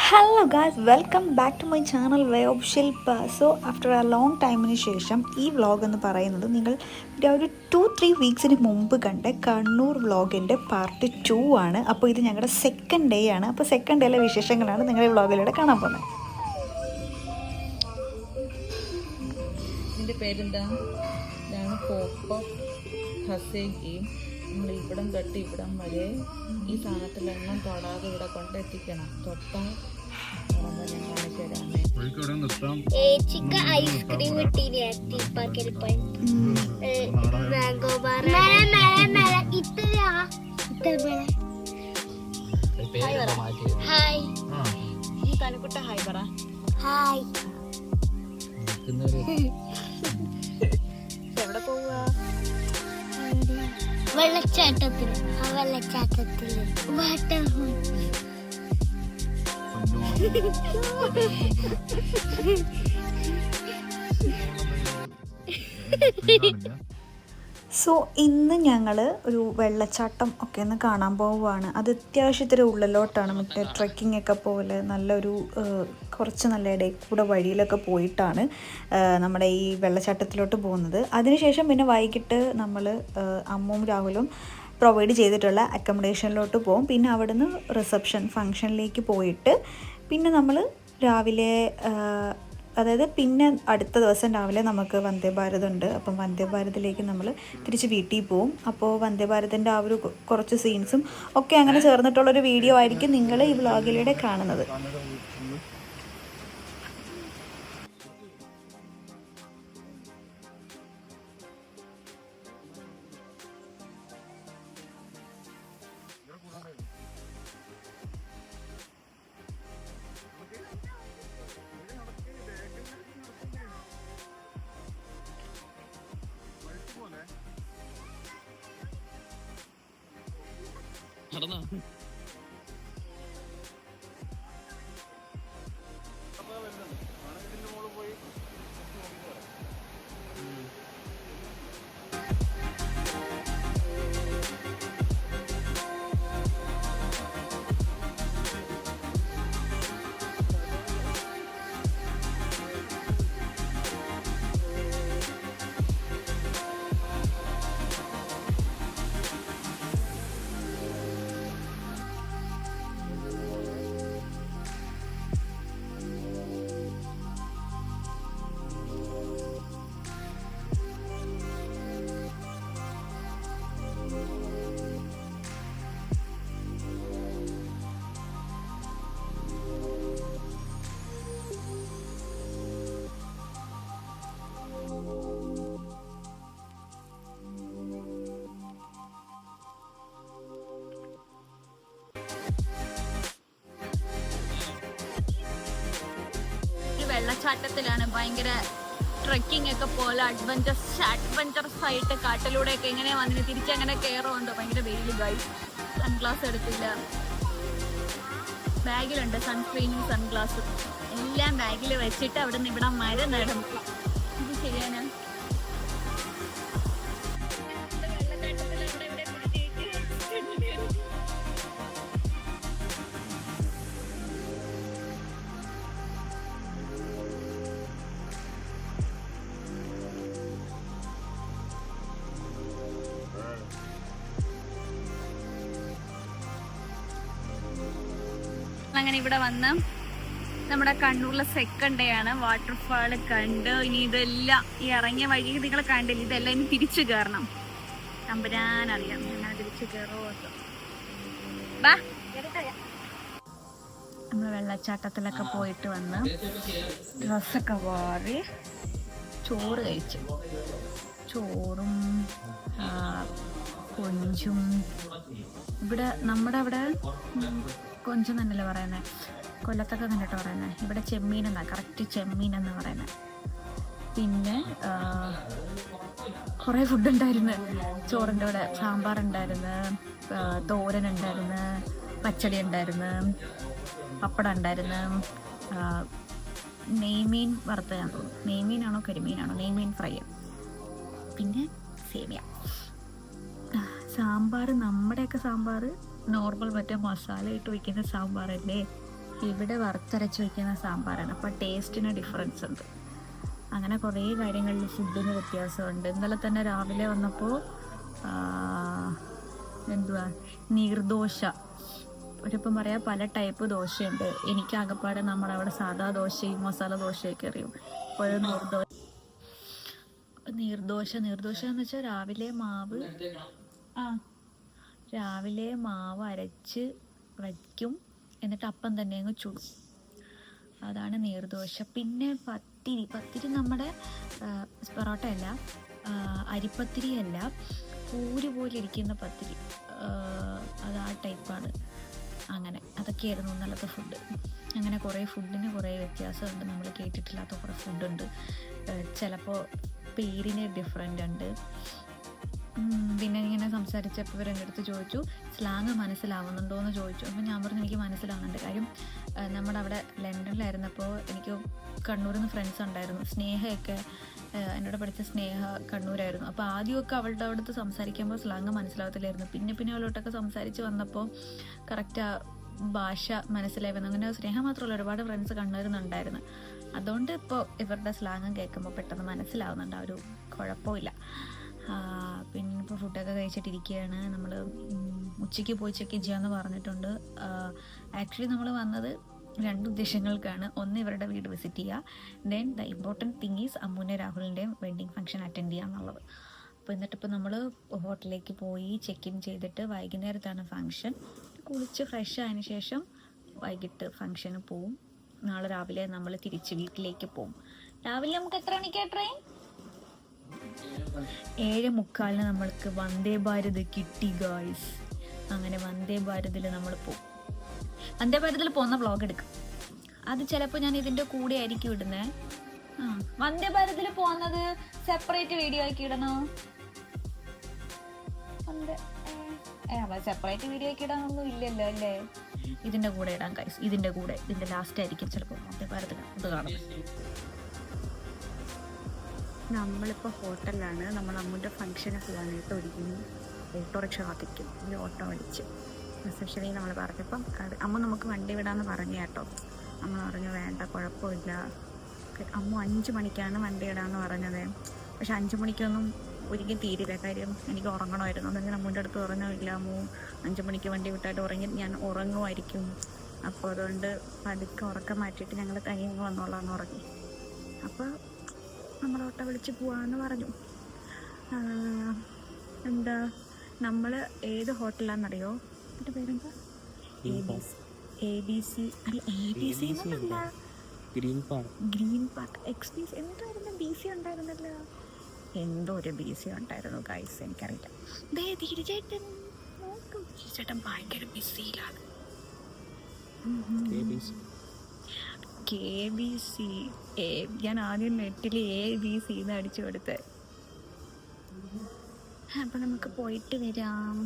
Hello guys, welcome back to my channel way of Shilpa. So after a long ടൈമിന് ശേഷം ഈ vlog എന്ന് പറയുന്നത് നിങ്ങൾ ഒരു 2-3 വീക്സിന് മുമ്പ് കണ്ട കണ്ണൂർ വ്ളോഗിൻ്റെ പാർട്ട് 2 ആണ്. അപ്പോൾ ഇത് ഞങ്ങളുടെ സെക്കൻഡ് ഡേ ആണ്. അപ്പോൾ സെക്കൻഡ് ഡേയിലെ വിശേഷങ്ങളാണ് നിങ്ങൾ ഈ വ്ളോഗിലൂടെ കാണാൻ പോകുന്നത്. ഇതിൻ്റെ പേരെന്താ? ഇതാണ് കോപ്പർ ഹസേഗിയും. നമ്മൾ ഇവിടം തൊട്ട് ഇവിടം വരെ ഈ സാധനത്തിലെണ്ണം തൊടാതെ ഇവിടെ കൊണ്ടെത്തിക്കണം. തൊട്ടാൽ ഞാൻ കാണിച്ചു തരാമേ. ചിക്കൻ ഐസ്ക്രീം കിട്ടീനി ആക്റ്റീവ് പാർക്കിൽ പോയി മാംഗോ ബാർ ഹായ് ഈ തനുക്കുട്ട ഹായ് പറ. ഹായ് എവിടെ പോവുക? വെള്ളച്ചാട്ടത്തിൽ ആ വെള്ളച്ചാട്ടത്തിൽ വാട്ടർ സോ ഇന്ന് ഞങ്ങൾ ഒരു വെള്ളച്ചാട്ടം ഒക്കെ ഒന്ന് കാണാൻ പോവുകയാണ്. അത് അത്യാവശ്യത്തിന് ഉള്ളിലോട്ടാണ്, മറ്റേ ട്രെക്കിംഗ് ഒക്കെ പോലെ നല്ലൊരു കുറച്ച് നല്ല ഇടയിൽ കൂടെ വഴിയിലൊക്കെ പോയിട്ടാണ് നമ്മുടെ ഈ വെള്ളച്ചാട്ടത്തിലോട്ട് പോകുന്നത്. അതിനുശേഷം പിന്നെ വൈകിട്ട് നമ്മൾ അമ്മും രാഹുലും പ്രൊവൈഡ് ചെയ്തിട്ടുള്ള അക്കോമഡേഷനിലോട്ട് പോകും. പിന്നെ അവിടുന്ന് റിസപ്ഷൻ ഫങ്ഷനിലേക്ക് പോയിട്ട് പിന്നെ നമ്മൾ രാവിലെ അതായത് പിന്നെ അടുത്ത ദിവസം രാവിലെ നമുക്ക് വന്ദേ ഭാരത് ഉണ്ട്. അപ്പം വന്ദേ ഭാരതിലേക്ക് നമ്മൾ തിരിച്ച് വീട്ടിൽ പോവും. അപ്പോൾ വന്ദേ ഭാരതിൻ്റെ ആ ഒരു കുറച്ച് സീൻസും ഒക്കെ അങ്ങനെ ചേർന്നിട്ടുള്ളൊരു വീഡിയോ ആയിരിക്കും നിങ്ങൾ ഈ വ്ളോഗിലൂടെ കാണുന്നത്. വെള്ളച്ചാട്ടത്തിലാണ് ഭയങ്കര ട്രെക്കിംഗ് ഒക്കെ പോലെ അഡ്വഞ്ചറസ് ആയിട്ട് കാട്ടിലൂടെയൊക്കെ ഇങ്ങനെ വന്നിട്ട് തിരിച്ചങ്ങനെ കയറുന്നുണ്ട്. ഭയങ്കര വെയിൽ ഗൈസ്. സൺഗ്ലാസ് എടുത്തില്ല. ബാഗിലുണ്ട് സൺസ്ക്രീനും സൺഗ്ലാസും എല്ലാം ബാഗിൽ വെച്ചിട്ട് അവിടെ നിന്ന് ഇവിടെ മരം നടന്നു. ഇത് ശരിയാണ്. അങ്ങനെ ഇവിടെ വന്ന് നമ്മുടെ കണ്ണൂരിലെ സെക്കൻഡ് ഡേ ആണ്. വാട്ടർഫാള് കണ്ട് ഇനി ഇതെല്ലാം ഈ ഇറങ്ങിയ വഴി നിങ്ങൾ കണ്ടില്ല, ഇതെല്ലാം ഇനി തിരിച്ചു കയറണം. തമ്പുരാനറിയാം ഞാൻ തിരിച്ചു കയറുമോ. നമ്മൾ വെള്ളച്ചാട്ടത്തിലൊക്കെ പോയിട്ട് വന്ന് ഡ്രസ്സൊക്കെ മാറി ചോറ് കഴിച്ചു. ചോറും കൊഞ്ചും. ഇവിടെ നമ്മുടെ അവിടെ കൊഞ്ചം തന്നെയല്ലേ പറയുന്നത്, കൊല്ലത്തൊക്കെ കണ്ടിട്ട് പറയുന്നത്. ഇവിടെ ചെമ്മീൻ എന്നാ, കറക്റ്റ് ചെമ്മീൻ എന്ന് പറയുന്നത്. പിന്നെ കുറേ ഫുഡ് ഉണ്ടായിരുന്നു ചോറിൻ്റെ കൂടെ. സാമ്പാറുണ്ടായിരുന്നു, തോരനുണ്ടായിരുന്നു, പച്ചടി ഉണ്ടായിരുന്നു, പപ്പടം ഉണ്ടായിരുന്നു, നെയ്മീൻ വറുത്തതാണെന്ന് തോന്നുന്നു. നെയ്മീനാണോ കരിമീനാണോ? നെയ്മീൻ ഫ്രൈ. പിന്നെ സേമിയ. സാമ്പാർ നമ്മുടെയൊക്കെ സാമ്പാർ നോർമൽ മറ്റേ മസാല ഇട്ട് വയ്ക്കുന്ന സാമ്പാറല്ലേ, ഇവിടെ വറുത്തരച്ച് വയ്ക്കുന്ന സാമ്പാറാണ്. അപ്പോൾ ടേസ്റ്റിന് ഡിഫറൻസ് ഉണ്ട്. അങ്ങനെ കുറേ കാര്യങ്ങളിൽ ഫുഡിന് വ്യത്യാസമുണ്ട്. ഇന്നലെ തന്നെ രാവിലെ വന്നപ്പോൾ എന്തുവാ നീർദോശ, ഒരിപ്പം പറയാം പല ടൈപ്പ് ദോശയുണ്ട്. എനിക്കാകപ്പാടെ നമ്മളവിടെ സാധാ ദോശയും മസാല ദോശയൊക്കെ അറിയും. അപ്പോൾ നീർദോശ എന്ന് വെച്ചാൽ രാവിലെ മാവ് അരച്ച് വയ്ക്കും, എന്നിട്ട് അപ്പം തന്നെ അങ്ങ് ചുടും. അതാണ് നീർദോശ. പിന്നെ പത്തിരി നമ്മുടെ പൊറോട്ടയല്ല, അരിപ്പത്തിരിയല്ല, പൂരി പോലെ ഇരിക്കുന്ന പത്തിരി, അത് ആ ടൈപ്പാണ്. അങ്ങനെ അതൊക്കെയായിരുന്നു ഇന്നലത്തെ ഫുഡ്. അങ്ങനെ കുറേ ഫുഡിന് കുറേ വ്യത്യാസമുണ്ട്. നമ്മൾ കേട്ടിട്ടില്ലാത്ത കുറേ ഫുഡുണ്ട്. ചിലപ്പോൾ പേരിന് ഡിഫറെൻ്റ് ഉണ്ട്. പിന്നെ ഇങ്ങനെ സംസാരിച്ചപ്പോൾ ഇവരെൻ്റെ അടുത്ത് ചോദിച്ചു സ്ലാങ് മനസ്സിലാവുന്നുണ്ടോ എന്ന് ചോദിച്ചു. അപ്പോൾ ഞാൻ പറഞ്ഞു എനിക്ക് മനസ്സിലാവുന്നുണ്ട്. കാര്യം നമ്മുടെ അവിടെ ലണ്ടനിലായിരുന്നപ്പോൾ എനിക്ക് കണ്ണൂരിൽ നിന്ന് ഫ്രണ്ട്സ് ഉണ്ടായിരുന്നു. സ്നേഹയൊക്കെ എന്നോട് പഠിച്ച സ്നേഹ കണ്ണൂരായിരുന്നു. അപ്പോൾ ആദ്യമൊക്കെ അവളുടെ അടുത്ത് സംസാരിക്കുമ്പോൾ സ്ലാങ് മനസ്സിലാവത്തില്ലായിരുന്നു. പിന്നെ അവളോട്ടൊക്കെ സംസാരിച്ച് വന്നപ്പോൾ കറക്റ്റ് ആ ഭാഷ മനസ്സിലായി വന്നു. അങ്ങനെ സ്നേഹം മാത്രമല്ല, ഒരുപാട് ഫ്രണ്ട്സ് കണ്ണൂരിൽ നിന്നുണ്ടായിരുന്നു. അതുകൊണ്ട് ഇപ്പോൾ ഇവരുടെ സ്ലാങ്ങും കേൾക്കുമ്പോൾ പെട്ടെന്ന് മനസ്സിലാവുന്നുണ്ട്. ആ ഒരു കുഴപ്പമില്ല. പിന്നെ ഇപ്പോൾ ഫുഡൊക്കെ കഴിച്ചിട്ടിരിക്കുകയാണ്. നമ്മൾ ഉച്ചയ്ക്ക് പോയി ചെക്ക് ചെയ്യാമെന്ന് പറഞ്ഞിട്ടുണ്ട്. ആക്ച്വലി നമ്മൾ വന്നത് 2 ഉദ്ദേശങ്ങൾക്കാണ്. ഒന്ന് ഇവരുടെ വീട് വിസിറ്റ് ചെയ്യുക, then the important thing is അമ്മുവിൻ്റെ രാഹുലിൻ്റെയും വെഡ്ഡിങ് ഫംഗ്ഷൻ അറ്റൻഡ് ചെയ്യുക എന്നുള്ളത്. അപ്പോൾ എന്നിട്ടിപ്പോൾ നമ്മൾ ഹോട്ടലിലേക്ക് പോയി ചെക്ക് ഇൻ ചെയ്തിട്ട് വൈകുന്നേരത്താണ് ഫംഗ്ഷൻ. കുളിച്ച് ഫ്രഷ് ആയതിനു ശേഷം വൈകിട്ട് ഫംഗ്ഷന് പോവും. നാളെ രാവിലെ നമ്മൾ തിരിച്ച് വീട്ടിലേക്ക് പോവും. രാവിലെ നമുക്ക് എത്ര മണിക്കാണ് ട്രെയിൻ? 7:45 നമ്മൾക്ക് വന്ദേ ഭാരത് കിട്ടി ഗായ്സ്. അങ്ങനെ വന്ദേ ഭാരതിൽ നമ്മൾ പോകും. വന്ദേ ഭാരതിൽ പോകുന്ന വ്ളോഗ് എടുക്കും. അത് ചിലപ്പോൾ ഞാൻ ഇതിൻ്റെ കൂടെ ആയിരിക്കും ഇടുന്നത്. വന്ദേ ഭാരതിൽ പോകുന്നത് സെപ്പറേറ്റ് വീഡിയോ ആക്കി ഇടണോ? സെപ്പറേറ്റ് വീഡിയോ ആക്കി ഇടാനൊന്നും ഇല്ലല്ലോ അല്ലേ? ഇതിൻ്റെ കൂടെ ഇടാം ഗൈസ്. ഇതിൻ്റെ ലാസ്റ്റ് ആയിരിക്കും ചിലപ്പോൾ വന്ദേ ഭാരത് ഇത് കാണുന്നത്. നമ്മളിപ്പോൾ ഹോട്ടലിലാണ്. നമ്മൾ അമ്മുൻ്റെ ഫംഗ്ഷന് പോകാനായിട്ട് ഒരുങ്ങി. ഓട്ടോറിക്ഷ കാത്തിക്കും. ഈ ഓട്ടോ അടിച്ച് റിസപ്ഷനിൽ നമ്മൾ പറഞ്ഞപ്പം അമ്മ നമുക്ക് വണ്ടി വിടാമെന്ന് പറഞ്ഞു കേട്ടോ. അമ്മ പറഞ്ഞു വേണ്ട കുഴപ്പമില്ല. അമ്മ 5 മണിക്കാണ് വണ്ടി ഇടാമെന്ന് പറഞ്ഞത്. പക്ഷെ 5 മണിക്കൊന്നും ഒരിക്കലും തീരില്ല. കാര്യം എനിക്ക് ഉറങ്ങണമായിരുന്നു. അതെങ്കിൽ അമ്മൂൻ്റെ അടുത്ത് പറഞ്ഞു ഇല്ല അമ്മു 5 മണിക്ക് വണ്ടി വിട്ടായിട്ട് ഞാൻ ഉറങ്ങുമായിരിക്കും. അപ്പോൾ അതുകൊണ്ട് പതുക്കെ ഉറക്കം മാറ്റിയിട്ട് ഞങ്ങൾ തനിയെ വന്നോളാമെന്ന് പറഞ്ഞു. അപ്പോൾ നമ്മൾ ഓട്ടോ വിളിച്ച് പോവാമെന്ന് പറഞ്ഞു. എന്താ നമ്മൾ ഏത് ഹോട്ടലാണെന്നറിയോ? എൻ്റെ പേരെന്താ? ABC അല്ല, ABC എന്നല്ല, ഗ്രീൻ പാർക്ക് എക്സ്പീസ് എന്തായിരുന്നു? BC ഉണ്ടായിരുന്നല്ലോ, എന്തോ ഒരു BC ഉണ്ടായിരുന്നു ഗൈസ്, എനിക്കറിയില്ല. തീർച്ചയായിട്ടും നോക്കും. തീർച്ചയായിട്ടും ഭയങ്കര ബിസിയിലാണ്. KBC ഞാൻ ആദ്യം നെറ്റിൽ ABC എന്ന് അടിച്ചു കൊടുത്തത്. അപ്പം നമുക്ക് പോയിട്ട് വരാം.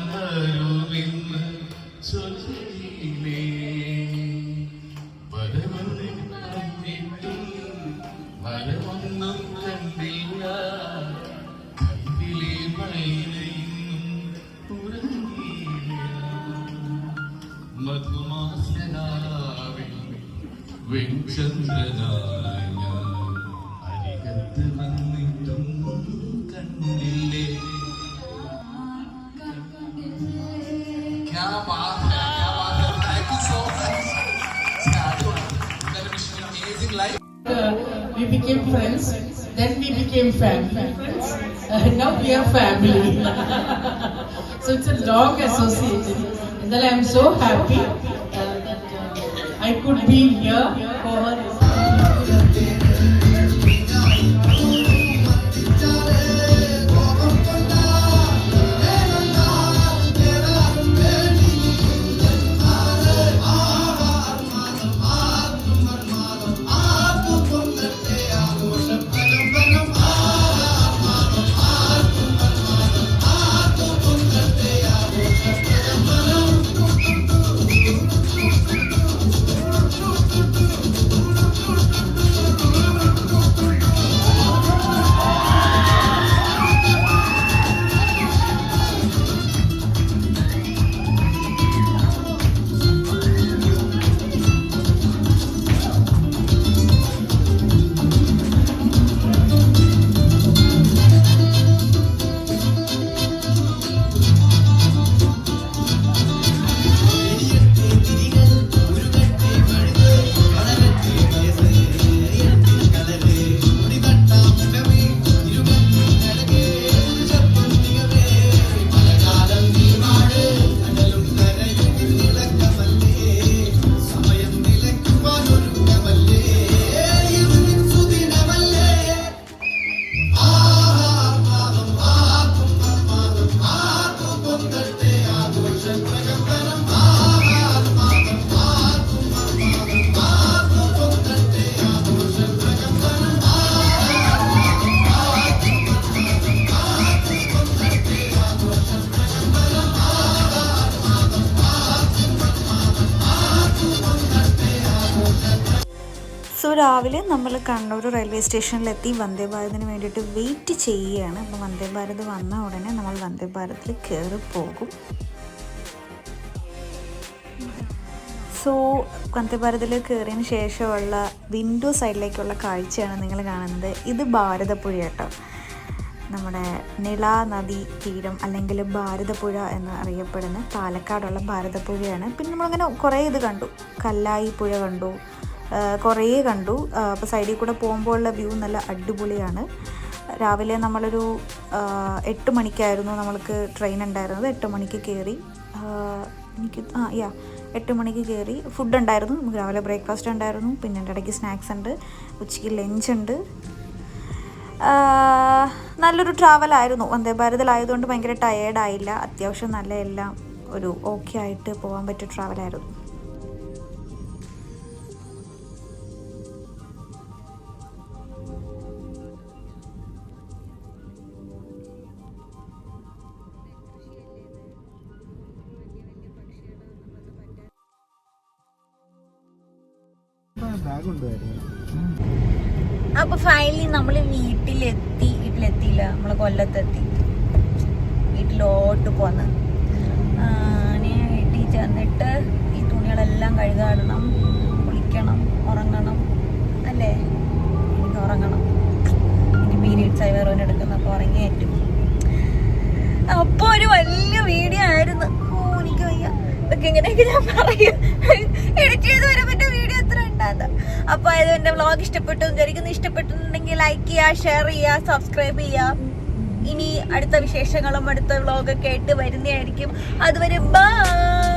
മടിമാറങ്ങരുവിന്ന് ചൊല്ലിലേ വരവന്നിട്ടും വരവൊന്നും കണ്ടില്ല കൈവിലെ മൈനയും ഉറങ്ങിയില്ല മധുമാസനാവിൽ വെഞ്ചന്ദ്രനായ അരികത്ത് വന്നിട്ടും കണ്ടില്ലേ. क्या बात है, क्या बात है. Thank you so much. Amazing life. We became friends, then we became family. Now we are family. So it's a long association. And then I am so happy that I could be here for her. രാവിലെ നമ്മൾ Kannur railway സ്റ്റേഷനിലെത്തി വന്ദേ ഭാരതിന് വേണ്ടിയിട്ട് wait ചെയ്യുകയാണ്. അപ്പോൾ വന്ദേ ഭാരത് വന്ന ഉടനെ നമ്മൾ വന്ദേ ഭാരതിൽ കയറി പോകും. സോ വന്ദേ ഭാരതിൽ കയറിയതിന് ശേഷമുള്ള വിൻഡോ സൈഡിലേക്കുള്ള കാഴ്ചയാണ് നിങ്ങൾ കാണുന്നത്. ഇത് ഭാരതപ്പുഴ കേട്ടോ, നമ്മുടെ നിള നദി തീരം അല്ലെങ്കിൽ ഭാരതപ്പുഴ എന്ന് അറിയപ്പെടുന്ന പാലക്കാടുള്ള ഭാരതപ്പുഴയാണ്. പിന്നെ നമ്മളിങ്ങനെ കുറേ ഇത് കണ്ടു, കല്ലായി പുഴ കണ്ടു, കുറേ കണ്ടു. അപ്പോൾ സൈഡിൽ കൂടെ പോകുമ്പോഴുള്ള വ്യൂ നല്ല അടിപൊളിയാണ്. രാവിലെ നമ്മളൊരു 8 മണിക്കായിരുന്നു നമ്മൾക്ക് ട്രെയിൻ ഉണ്ടായിരുന്നത്. 8 മണിക്ക് കയറി. 8 മണിക്ക് കയറി. ഫുഡ് ഉണ്ടായിരുന്നു, നമുക്ക് രാവിലെ ബ്രേക്ക്ഫാസ്റ്റ് ഉണ്ടായിരുന്നു, പിന്നെ എൻ്റെ ഇടയ്ക്ക് സ്നാക്സ് ഉണ്ട്, ഉച്ചയ്ക്ക് ലഞ്ച് ഉണ്ട്. നല്ലൊരു ട്രാവലായിരുന്നു. വന്ദേ ഭാരതിലായതുകൊണ്ട് ഭയങ്കര ടയേർഡായില്ല. അത്യാവശ്യം നല്ല എല്ലാം ഒരു ഓക്കെ ആയിട്ട് പോകാൻ പറ്റിയ ട്രാവലായിരുന്നു. അപ്പൊ ഫൈനലി നമ്മൾ വീട്ടിലെത്തിയില്ല, നമ്മള് കൊല്ലത്തെത്തി. വീട്ടിലോട്ട് പോന്ന് വീട്ടിൽ ചെന്നിട്ട് ഈ തുണികളെല്ലാം കഴുകാടണം, കുളിക്കണം, ഉറങ്ങണം. അല്ലേ, എനിക്ക് ഉറങ്ങണം. എനിക്ക് പീരീഡ്സ് ആയി വേറെ എടുക്കുന്നപ്പോൾ ഉറങ്ങിയേറ്റും. അപ്പൊ ഒരു വലിയ വീഡിയോ ആയിരുന്നു. എനിക്ക് വയ്യ, ഇതൊക്കെ എങ്ങനെയൊക്കെ ഞാൻ പറയും. എഡിറ്റ് ചെയ്ത് വരാൻ പറ്റിയ വീഡിയോ എത്ര ഉണ്ടാകുന്നത്. അപ്പൊ ഇത് എന്റെ വ്ളോഗ് ഇഷ്ടപ്പെട്ടു വിചാരിക്കുന്നു. ഇഷ്ടപ്പെട്ടിട്ടുണ്ടെങ്കിൽ ലൈക്ക് ചെയ്യുക, ഷെയർ ചെയ്യുക, സബ്സ്ക്രൈബ് ചെയ്യുക. ഇനി അടുത്ത വിശേഷങ്ങളും അടുത്ത വ്ളോഗൊക്കെ ആയിട്ട് വരുന്നതായിരിക്കും. അതുവരെ ബൈ.